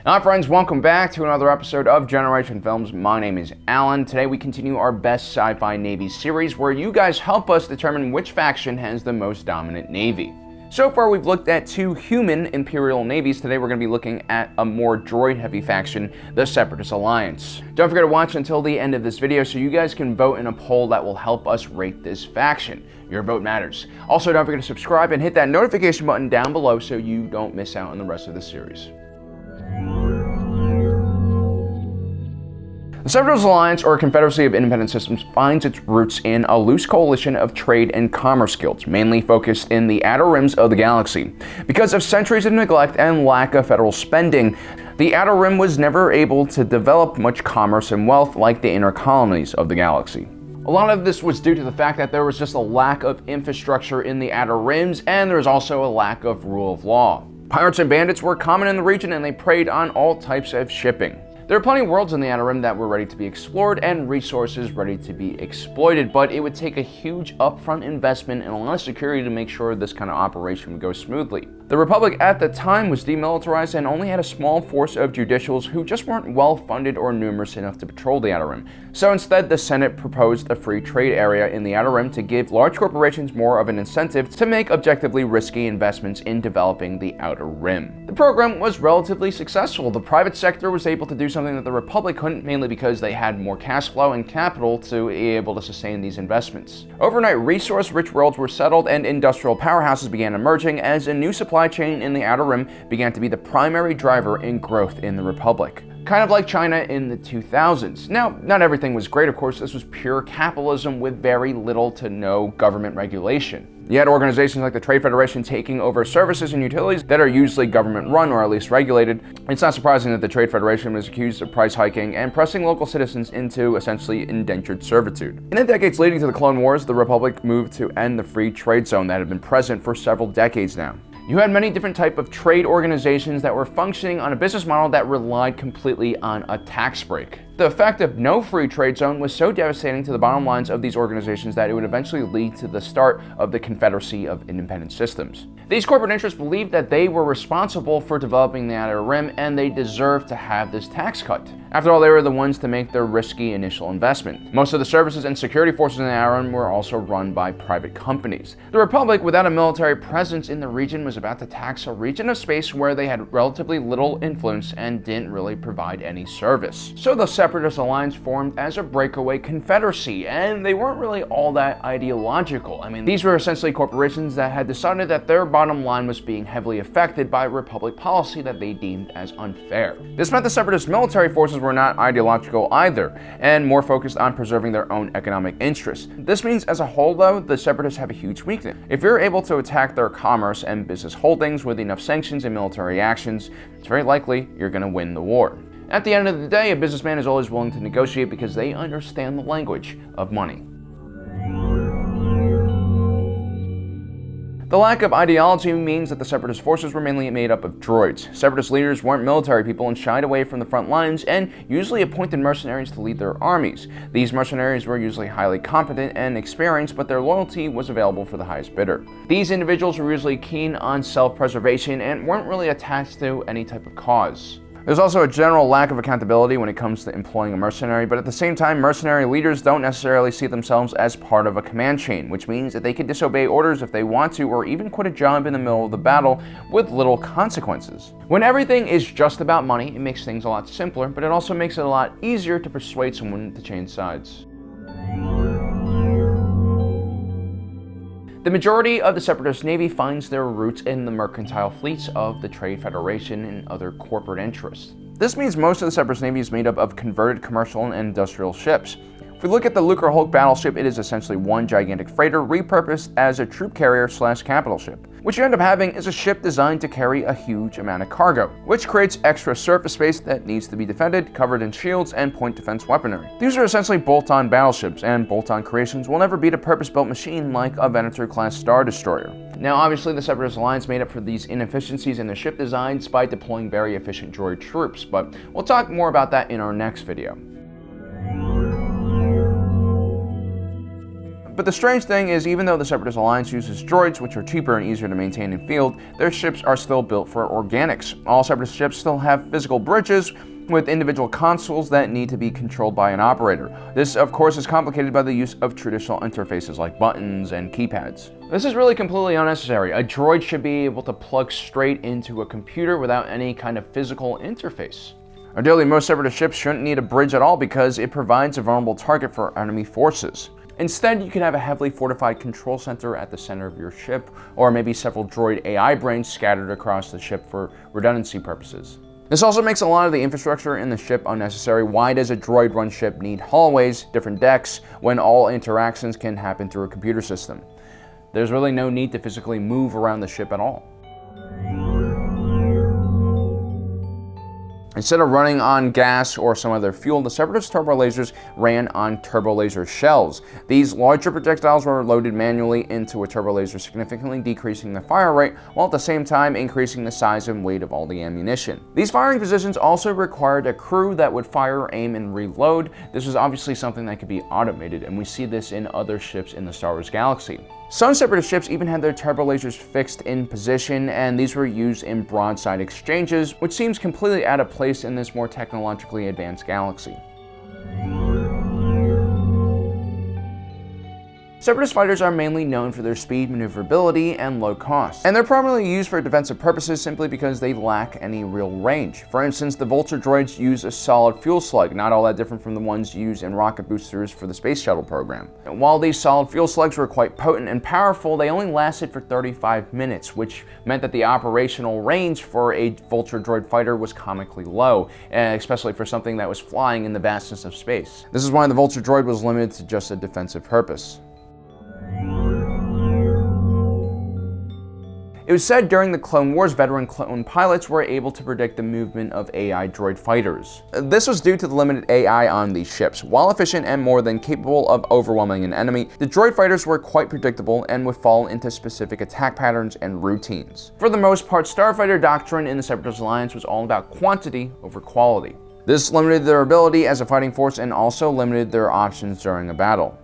Hi friends, welcome back to another episode of Generation Films. My name is Alan. Today we continue our Best Sci-Fi Navy series where you guys help us determine which faction has the most dominant navy. So far we've looked at two human Imperial navies. Today we're going to be looking at a more droid-heavy faction, the Separatist Alliance. Don't forget to watch until the end of this video so you guys can vote in a poll that will help us rate this faction. Your vote matters. Also, don't forget to subscribe and hit that notification button down below so you don't miss out on the rest of the series. The Separatist Alliance, or Confederacy of Independent Systems, finds its roots in a loose coalition of trade and commerce guilds, mainly focused in the outer rims of the galaxy. Because of centuries of neglect and lack of federal spending, the outer rim was never able to develop much commerce and wealth like the inner colonies of the galaxy. A lot of this was due to the fact that there was just a lack of infrastructure in the outer rims, and there was also a lack of rule of law. Pirates and bandits were common in the region, and they preyed on all types of shipping. There are plenty of worlds in the Outer Rim that were ready to be explored and resources ready to be exploited, but it would take a huge upfront investment and a lot of security to make sure this kind of operation would go smoothly. The Republic at the time was demilitarized and only had a small force of judicials who just weren't well funded or numerous enough to patrol the Outer Rim. So instead, the Senate proposed a free trade area in the Outer Rim to give large corporations more of an incentive to make objectively risky investments in developing the Outer Rim. The program was relatively successful. The private sector was able to do something that the Republic couldn't, mainly because they had more cash flow and capital to be able to sustain these investments. Overnight, resource-rich worlds were settled and industrial powerhouses began emerging as a new supply chain in the Outer Rim began to be the primary driver in growth in the Republic. Kind of like China in the 2000s. Now, not everything was great, of course. This was pure capitalism with very little to no government regulation. You had organizations like the Trade Federation taking over services and utilities that are usually government-run or at least regulated. It's not surprising that the Trade Federation was accused of price hiking and pressing local citizens into essentially indentured servitude. In the decades leading to the Clone Wars, the Republic moved to end the free trade zone that had been present for several decades now. You had many different types of trade organizations that were functioning on a business model that relied completely on a tax break. The effect of no free trade zone was so devastating to the bottom lines of these organizations that it would eventually lead to the start of the Confederacy of Independent Systems. These corporate interests believed that they were responsible for developing the Outer Rim and they deserved to have this tax cut. After all, they were the ones to make their risky initial investment. Most of the services and security forces in the Outer Rim were also run by private companies. The Republic, without a military presence in the region, was about to tax a region of space where they had relatively little influence and didn't really provide any service. So the Separatist Alliance formed as a breakaway confederacy, and they weren't really all that ideological. I mean, these were essentially corporations that had decided that their bottom line was being heavily affected by Republic policy that they deemed as unfair. This meant the Separatist military forces were not ideological either, and more focused on preserving their own economic interests. This means, as a whole though, the Separatists have a huge weakness. If you're able to attack their commerce and business holdings with enough sanctions and military actions, it's very likely you're going to win the war. At the end of the day, a businessman is always willing to negotiate because they understand the language of money. The lack of ideology means that the Separatist forces were mainly made up of droids. Separatist leaders weren't military people and shied away from the front lines and usually appointed mercenaries to lead their armies. These mercenaries were usually highly competent and experienced, but their loyalty was available for the highest bidder. These individuals were usually keen on self-preservation and weren't really attached to any type of cause. There's also a general lack of accountability when it comes to employing a mercenary, but at the same time, mercenary leaders don't necessarily see themselves as part of a command chain, which means that they can disobey orders if they want to, or even quit a job in the middle of the battle with little consequences. When everything is just about money, it makes things a lot simpler, but it also makes it a lot easier to persuade someone to change sides. The majority of the Separatist Navy finds their roots in the mercantile fleets of the Trade Federation and other corporate interests. This means most of the Separatist Navy is made up of converted commercial and industrial ships. If we look at the Lucre Hulk battleship, it is essentially one gigantic freighter repurposed as a troop carrier / capital ship. What you end up having is a ship designed to carry a huge amount of cargo, which creates extra surface space that needs to be defended, covered in shields and point defense weaponry. These are essentially bolt-on battleships, and bolt-on creations will never beat a purpose-built machine like a Venator-class Star Destroyer. Now, obviously, the Separatist Alliance made up for these inefficiencies in their ship designs by deploying very efficient droid troops, but we'll talk more about that in our next video. But the strange thing is, even though the Separatist Alliance uses droids, which are cheaper and easier to maintain in field, their ships are still built for organics. All Separatist ships still have physical bridges with individual consoles that need to be controlled by an operator. This, of course, is complicated by the use of traditional interfaces like buttons and keypads. This is really completely unnecessary. A droid should be able to plug straight into a computer without any kind of physical interface. Ideally, most Separatist ships shouldn't need a bridge at all because it provides a vulnerable target for enemy forces. Instead, you can have a heavily fortified control center at the center of your ship, or maybe several droid AI brains scattered across the ship for redundancy purposes. This also makes a lot of the infrastructure in the ship unnecessary. Why does a droid-run ship need hallways, different decks, when all interactions can happen through a computer system? There's really no need to physically move around the ship at all. Instead of running on gas or some other fuel, the Separatist turbo lasers ran on turbo laser shells. These larger projectiles were loaded manually into a turbo laser, significantly decreasing the fire rate, while at the same time increasing the size and weight of all the ammunition. These firing positions also required a crew that would fire, aim, and reload. This was obviously something that could be automated, and we see this in other ships in the Star Wars galaxy. Some Separatist ships even had their turbo lasers fixed in position, and these were used in broadside exchanges, which seems completely out of place in this more technologically advanced galaxy. Separatist fighters are mainly known for their speed, maneuverability, and low cost, and they're primarily used for defensive purposes simply because they lack any real range. For instance, the Vulture droids use a solid fuel slug, not all that different from the ones used in rocket boosters for the space shuttle program. And while these solid fuel slugs were quite potent and powerful, they only lasted for 35 minutes, which meant that the operational range for a Vulture droid fighter was comically low, especially for something that was flying in the vastness of space. This is why the Vulture droid was limited to just a defensive purpose. It was said during the Clone Wars, veteran clone pilots were able to predict the movement of AI droid fighters. This was due to the limited AI on these ships. While efficient and more than capable of overwhelming an enemy, the droid fighters were quite predictable and would fall into specific attack patterns and routines. For the most part, Starfighter doctrine in the Separatist Alliance was all about quantity over quality. This limited their ability as a fighting force and also limited their options during a battle.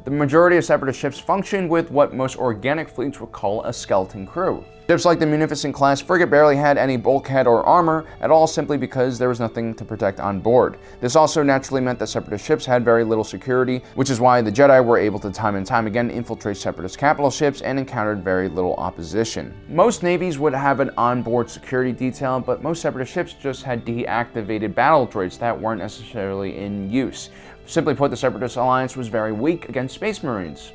The majority of Separatist ships function with what most organic fleets would call a skeleton crew. Ships like the Munificent class frigate barely had any bulkhead or armor at all simply because there was nothing to protect on board. This also naturally meant that Separatist ships had very little security, which is why the Jedi were able to time and time again infiltrate Separatist capital ships and encountered very little opposition. Most navies would have an onboard security detail, but most Separatist ships just had deactivated battle droids that weren't necessarily in use. Simply put, the Separatist Alliance was very weak against Space Marines.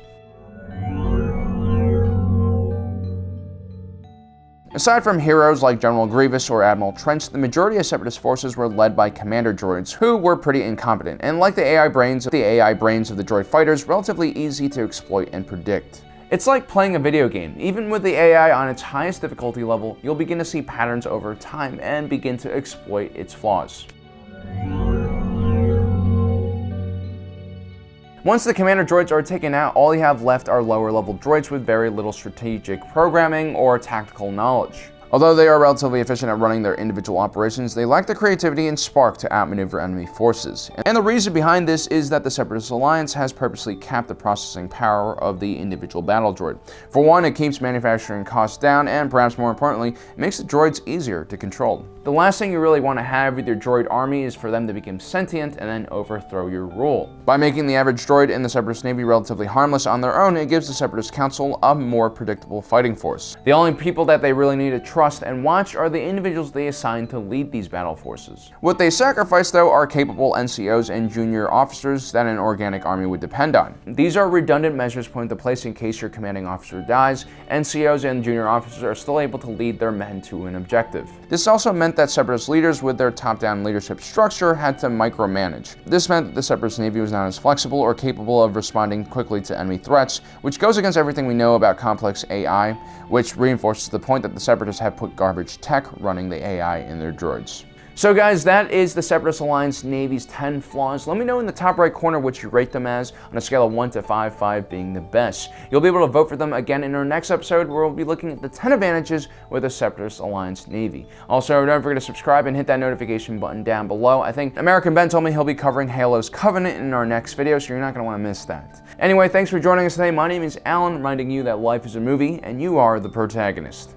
Aside from heroes like General Grievous or Admiral Trench, the majority of Separatist forces were led by commander droids, who were pretty incompetent, and like the AI brains of the droid fighters, relatively easy to exploit and predict. It's like playing a video game. Even with the AI on its highest difficulty level, you'll begin to see patterns over time and begin to exploit its flaws. Once the commander droids are taken out, all you have left are lower level droids with very little strategic programming or tactical knowledge. Although they are relatively efficient at running their individual operations, they lack the creativity and spark to outmaneuver enemy forces. And the reason behind this is that the Separatist Alliance has purposely capped the processing power of the individual battle droid. For one, it keeps manufacturing costs down, and perhaps more importantly, it makes the droids easier to control. The last thing you really want to have with your droid army is for them to become sentient and then overthrow your rule. By making the average droid in the Separatist Navy relatively harmless on their own, it gives the Separatist Council a more predictable fighting force. The only people that they really need to trust and watch are the individuals they assign to lead these battle forces. What they sacrifice, though, are capable NCOs and junior officers that an organic army would depend on. These are redundant measures put into place in case your commanding officer dies. NCOs and junior officers are still able to lead their men to an objective. This also meant that Separatist leaders with their top-down leadership structure had to micromanage. This meant that the Separatist Navy was not as flexible or capable of responding quickly to enemy threats, which goes against everything we know about complex AI, which reinforces the point that the Separatists have put garbage tech running the AI in their droids. So guys, that is the Separatist Alliance Navy's 10 flaws. Let me know in the top right corner what you rate them as on a scale of 1 to 5, 5 being the best. You'll be able to vote for them again in our next episode, where we'll be looking at the 10 advantages with the Separatist Alliance Navy. Also, don't forget to subscribe and hit that notification button down below. I think American Ben told me he'll be covering Halo's Covenant in our next video, so you're not going to want to miss that. Anyway, thanks for joining us today. My name is Alan, reminding you that life is a movie and you are the protagonist.